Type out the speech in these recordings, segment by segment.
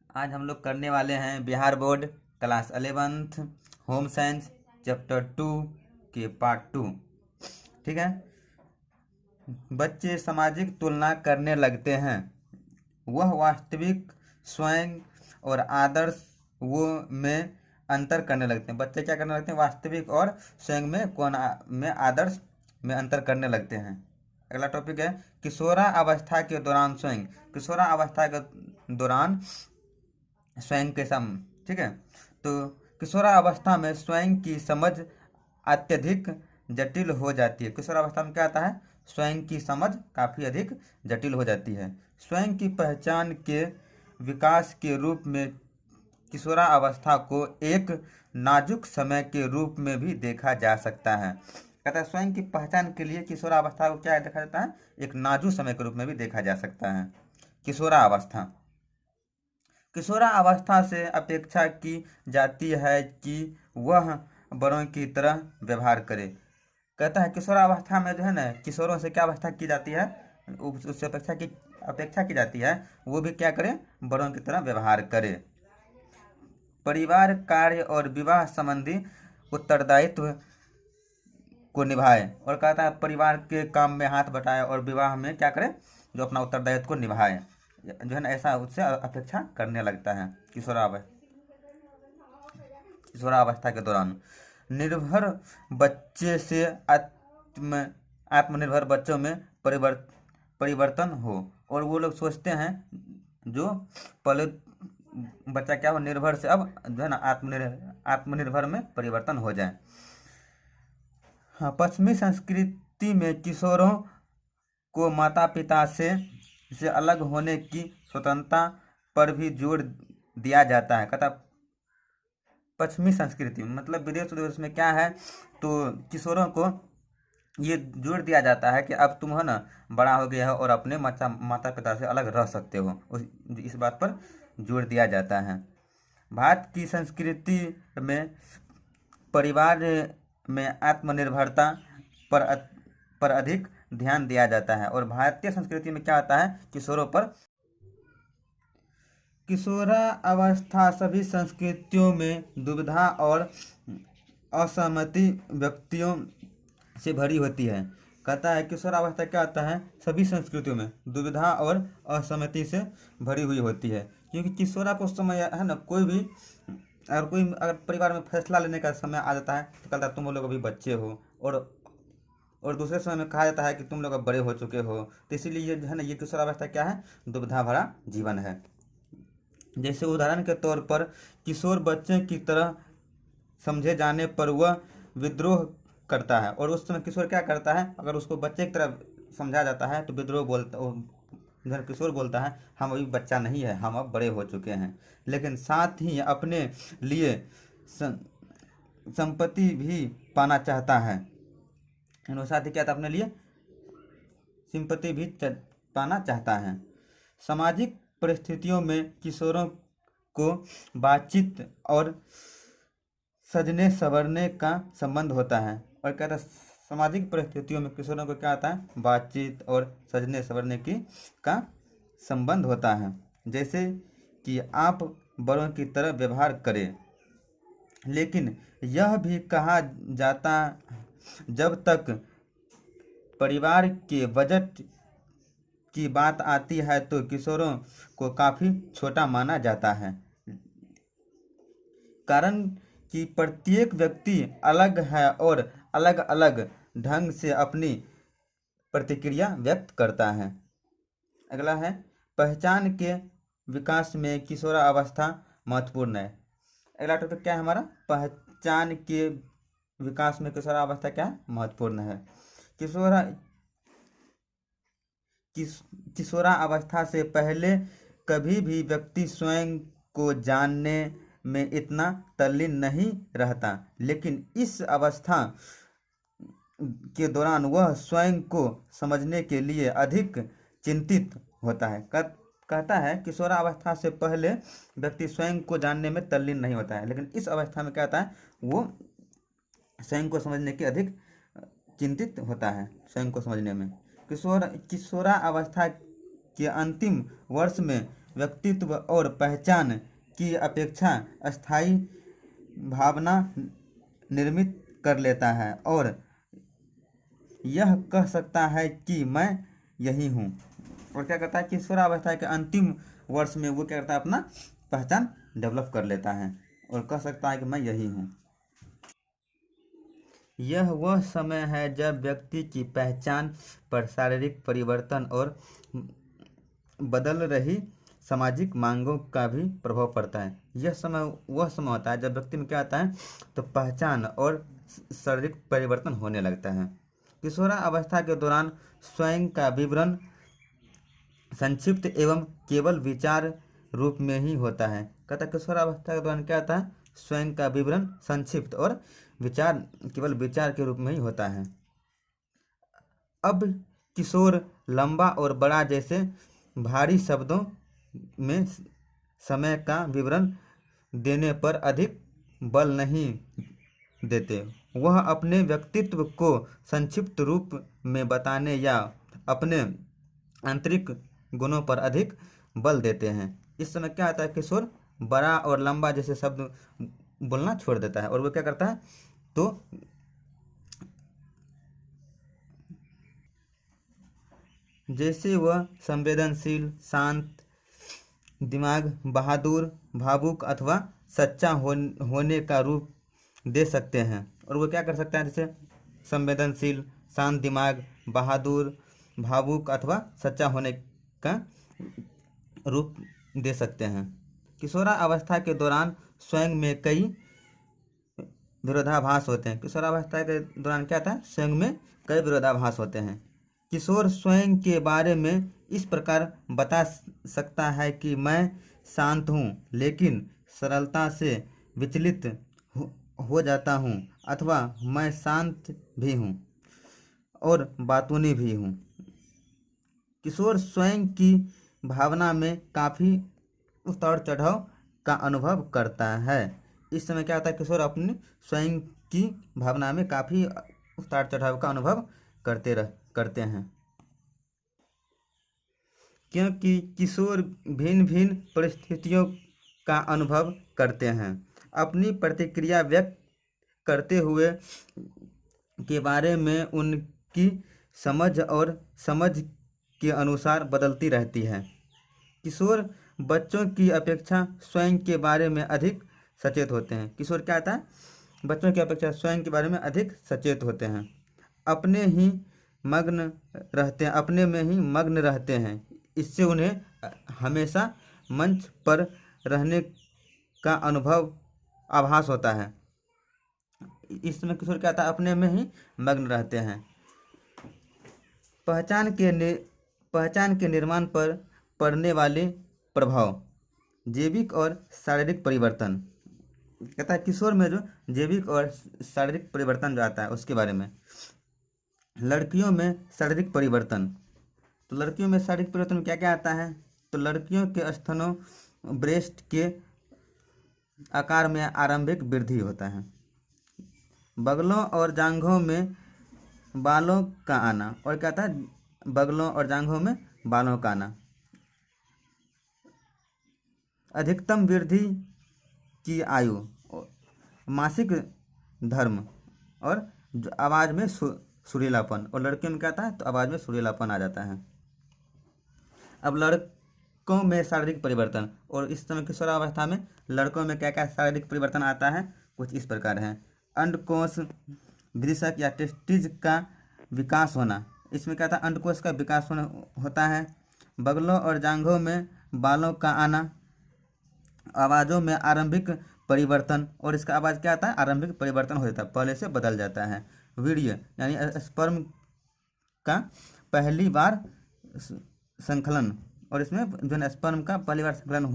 आज हम लोग करने वाले हैं Bihar board class 11th home science chapter 2 के पार्ट 2। ठीक है। बच्चे सामाजिक तुलना करने लगते हैं। वह वास्तविक, स्वयं और आदर्श वो में अंतर करने लगते हैं। बच्चे क्या करने लगते हैं? वास्तविक और स्वयं में आदर्श में अंतर करने लगते हैं। अगला टॉपिक है किशोरावस्था के दौरान स्वयं। किशोरावस्था के दौरान स्वयं के सम। ठीक है। तो किशोरावस्था में स्वयं की समझ अत्यधिक जटिल हो जाती है। किशोरावस्था में क्या आता है? स्वयं की समझ काफ़ी अधिक जटिल हो जाती है। स्वयं की पहचान के विकास के रूप में किशोरावस्था को एक नाजुक समय के रूप में भी देखा जा सकता है। कहता है स्वयं की पहचान के लिए किशोरावस्था को क्या देखा जाता है? एक नाजुक समय के रूप में भी देखा जा सकता है। किशोरावस्था किशोरावस्था से अपेक्षा की जाती है कि वह बड़ों की तरह व्यवहार करे। कहता है किशोरावस्था में जो है ना, किशोरों से क्या अवस्था की जाती है? उससे अपेक्षा की जाती है वो भी क्या करे? बड़ों की तरह व्यवहार करे। परिवार, कार्य और विवाह संबंधी उत्तरदायित्व को निभाए। और कहता है परिवार के काम में हाथ बटाए और विवाह में क्या करे? जो अपना उत्तरदायित्व को निभाए, जो है ना, ऐसा उससे अपेक्षा करने लगता है। किशोरावस्था के दौरान निर्भर बच्चे से आत्मनिर्भर बच्चों में परिवर्तन हो। और वो लोग सोचते हैं जो पहले बच्चा क्या हो, निर्भर से अब जो है ना आत्मनिर्भर में परिवर्तन हो जाए। हाँ, पश्चिमी संस्कृति में किशोरों को माता पिता से अलग होने की स्वतंत्रता पर भी जोर दिया जाता है। कहता पश्चिमी संस्कृति मतलब विदेश में क्या है, तो किशोरों को ये जोर दिया जाता है कि अब तुम हो ना बड़ा हो गया हो और अपने माता पिता से अलग रह सकते हो। इस बात पर जोर दिया जाता है। भारत की संस्कृति में परिवार में आत्मनिर्भरता पर अधिक ध्यान दिया जाता है। और भारतीय संस्कृति में क्या आता है? किशोरों पर। किशोरावस्था सभी संस्कृतियों में दुविधा और असहमति व्यक्तियों से भरी होती है। कहता है किशोरावस्था क्या आता है? सभी संस्कृतियों में दुविधा और असहमति से भरी हुई होती है। क्योंकि किशोरा को समय है ना, अगर परिवार में फैसला लेने का समय आ जाता है तो कहता है तुम लोग अभी बच्चे हो। और दूसरे समय में कहा जाता है कि तुम लोग अब बड़े हो चुके हो। तो इसीलिए ये जो है ना, ये किशोरावस्था क्या है? दुविधा भरा जीवन है। जैसे उदाहरण के तौर पर किशोर बच्चे की तरह समझे जाने पर वह विद्रोह करता है। और उस समय किशोर क्या करता है? अगर उसको बच्चे की तरह समझा जाता है तो विद्रोह इधर किशोर बोलता है हम अभी बच्चा नहीं है, हम अब बड़े हो चुके हैं। लेकिन साथ ही अपने लिए संपत्ति भी पाना चाहता है। साथ ही क्या था? अपने लिए संपत्ति भी पाना चाहता है। सामाजिक परिस्थितियों में किशोरों को बातचीत और सजने संवरने का संबंध होता है। और कहता है सामाजिक परिस्थितियों में किशोरों को क्या आता है? बातचीत और सजने संवरने का संबंध होता है। जैसे कि आप बड़ों की तरह व्यवहार करें। लेकिन यह भी कहा जाता जब तक परिवार के बजट की बात आती है तो किशोरों को काफ़ी छोटा माना जाता है। कारण कि प्रत्येक व्यक्ति अलग है और अलग अलग ढंग से अपनी प्रतिक्रिया व्यक्त करता है। अगला है पहचान के विकास में किशोरावस्था महत्वपूर्ण है। अगला टॉपिक क्या है हमारा? पहचान के विकास में किशोरावस्था क्या महत्वपूर्ण है। किशोरावस्था से पहले कभी भी व्यक्ति स्वयं को जानने में इतना तल्लीन नहीं रहता। लेकिन इस अवस्था के दौरान वह स्वयं को समझने के लिए अधिक चिंतित होता है। कहता है किशोरावस्था से पहले व्यक्ति स्वयं को जानने में तल्लीन नहीं होता है, लेकिन इस अवस्था में क्या होता है? वो स्वयं को समझने के अधिक चिंतित होता है, स्वयं को समझने में। किशोरावस्था के अंतिम वर्ष में व्यक्तित्व और पहचान की अपेक्षा अस्थायी भावना निर्मित कर लेता है और यह कह सकता है कि मैं यही हूँ। और क्या करता है, किशोरावस्था के अंतिम वर्ष में वो क्या करता है, अपना पहचान डेवलप कर लेता है और कह सकता है कि मैं यही हूँ। यह वह समय है जब व्यक्ति की पहचान पर शारीरिक परिवर्तन और बदल रही सामाजिक मांगों का भी प्रभाव पड़ता है। यह समय वह समय होता है जब व्यक्ति में क्या आता है, तो पहचान और शारीरिक परिवर्तन होने लगता है। किशोरावस्था के दौरान स्वयं का विवरण संक्षिप्त एवं केवल विचार रूप में ही होता है। कहता है किशोरावस्था के दौरान क्या आता है, स्वयं का विवरण संक्षिप्त और विचार केवल विचार के रूप में ही होता है। अब किशोर लंबा और बड़ा जैसे भारी शब्दों में समय का विवरण देने पर अधिक बल नहीं देते। वह अपने व्यक्तित्व को संक्षिप्त रूप में बताने या अपने आंतरिक गुणों पर अधिक बल देते हैं। इस समय क्या आता है, किशोर बड़ा और लंबा जैसे शब्द बोलना छोड़ देता है और वो क्या करता है, तो जैसे वह संवेदनशील, शांत दिमाग, बहादुर, भावुक अथवा सच्चा होने का रूप दे सकते हैं। और वो क्या कर सकता है, जैसे संवेदनशील, शांत दिमाग, बहादुर, भावुक अथवा सच्चा होने का रूप दे सकते हैं। किशोरावस्था के दौरान स्वयं में कई विरोधाभास होते हैं। किशोरावस्था के दौरान क्या था, स्वयं में कई विरोधाभास होते हैं। किशोर स्वयं के बारे में इस प्रकार बता सकता है कि मैं शांत हूँ लेकिन सरलता से विचलित हो जाता हूँ, अथवा मैं शांत भी हूँ और बातूनी भी हूँ। किशोर स्वयं की भावना में काफ़ी उतार चढ़ाव का अनुभव करता है। इस समय क्या होता है, किशोर अपनी स्वयं की भावना में काफ़ी उतार चढ़ाव का अनुभव करते हैं, क्योंकि किशोर भिन्न भिन्न परिस्थितियों का अनुभव करते हैं। अपनी प्रतिक्रिया व्यक्त करते हुए के बारे में उनकी समझ और समझ के अनुसार बदलती रहती है। किशोर बच्चों की अपेक्षा स्वयं के बारे में अधिक सचेत होते हैं। किशोर क्या आता है, बच्चों की अपेक्षा स्वयं के बारे में अधिक सचेत होते हैं, अपने में ही मग्न रहते हैं। इससे उन्हें हमेशा मंच पर रहने का आभास होता है। इस समय किशोर क्या आता है, अपने में ही मग्न रहते हैं। पहचान के निर्माण पर पड़ने वाले प्रभाव, जैविक और शारीरिक परिवर्तन। कहता है किशोर में जो जैविक और शारीरिक परिवर्तन जो आता है उसके बारे में। लड़कियों में शारीरिक परिवर्तन, तो लड़कियों में शारीरिक परिवर्तन क्या क्या आता है, तो लड़कियों के स्तनों, ब्रेस्ट के आकार में आरंभिक वृद्धि होता है। बगलों और जांघों में बालों का आना, और क्या आता है, बगलों और जांघों में बालों का आना। अधिकतम वृद्धि की आयु, मासिक धर्म और आवाज़ में सुरीलापन। और लड़कियों में क्या आता है, तो आवाज़ में सुरीलापन आ जाता है। अब लड़कों में शारीरिक परिवर्तन, और इस समय किशोरावस्था में लड़कों में क्या क्या शारीरिक परिवर्तन आता है, कुछ इस प्रकार है। अंडकोश वृषक या टेस्टिज का विकास होना, इसमें क्या था, अंडकोश का विकास होता है। बगलों और जांघों में बालों का आना, आवाज़ों में आरंभिक परिवर्तन, और इसका आवाज़ क्या आता है, आरंभिक परिवर्तन हो जाता है, पहले से बदल जाता है। वीर्य यानी स्पर्म का पहली बार संकलन, और इसमें जो स्पर्म का पहली बार संकलन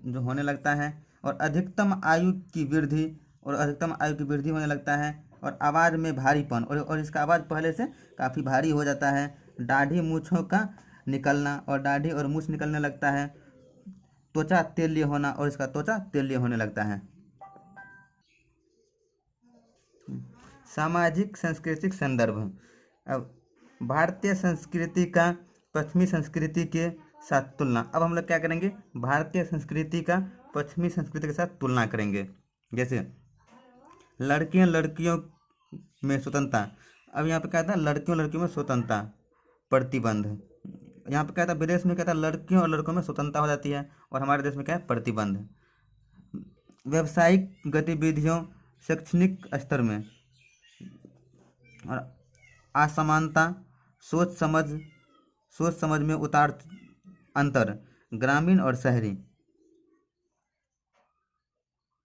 जो होने लगता है। और अधिकतम आयु की वृद्धि, और अधिकतम आयु की वृद्धि होने लगता है। और आवाज़ में भारीपन, और इसका आवाज़ पहले से काफ़ी भारी हो जाता है। दाढ़ी मूँछों का निकलना, और दाढ़ी और मूँछ निकलने लगता है। त्वचा तेलीय होना, और इसका त्वचा तेलीय होने लगता है। सामाजिक सांस्कृतिक संदर्भ, अब भारतीय संस्कृति का पश्चिमी संस्कृति के साथ तुलना। अब हम लोग क्या करेंगे, भारतीय संस्कृति का पश्चिमी संस्कृति के साथ तुलना करेंगे। जैसे लड़कियां लड़कियों में स्वतंत्रता, अब यहाँ पे क्या था, लड़कियों में स्वतंत्रता प्रतिबंध। यहाँ पे क्या था, विदेश में क्या था, लड़कियों और लड़कों में स्वतंत्रता हो जाती है, और हमारे देश में क्या है, प्रतिबंध। व्यावसायिक गतिविधियों, शैक्षणिक स्तर में और असमानता, सोच समझ में उतार अंतर, ग्रामीण और शहरी।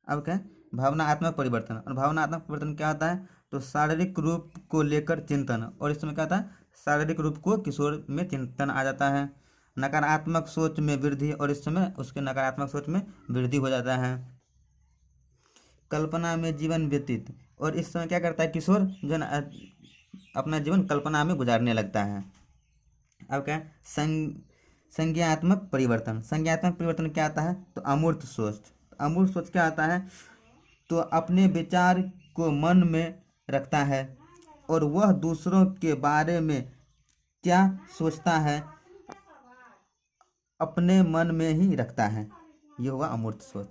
अब क्या है, भावनात्मक परिवर्तन। और भावनात्मक परिवर्तन क्या होता है, तो शारीरिक रूप को लेकर चिंतन, और इसमें क्या होता है, शारीरिक रूप को किशोर में चिंतन आ जाता है। नकारात्मक सोच में वृद्धि, और इस समय उसके नकारात्मक सोच में वृद्धि हो जाता है। कल्पना में जीवन व्यतीत, और इस समय क्या करता है किशोर, जो है ना, अपना जीवन कल्पना में गुजारने लगता है। अब क्या है, संज्ञात्मक परिवर्तन। संज्ञात्मक परिवर्तन क्या आता है, तो अमूर्त सोच। अमूर्त सोच क्या आता है, तो अपने विचार को मन में रखता है, और वह दूसरों के बारे में क्या सोचता है अपने मन में ही रखता है। ये हुआ अमूर्त सोच।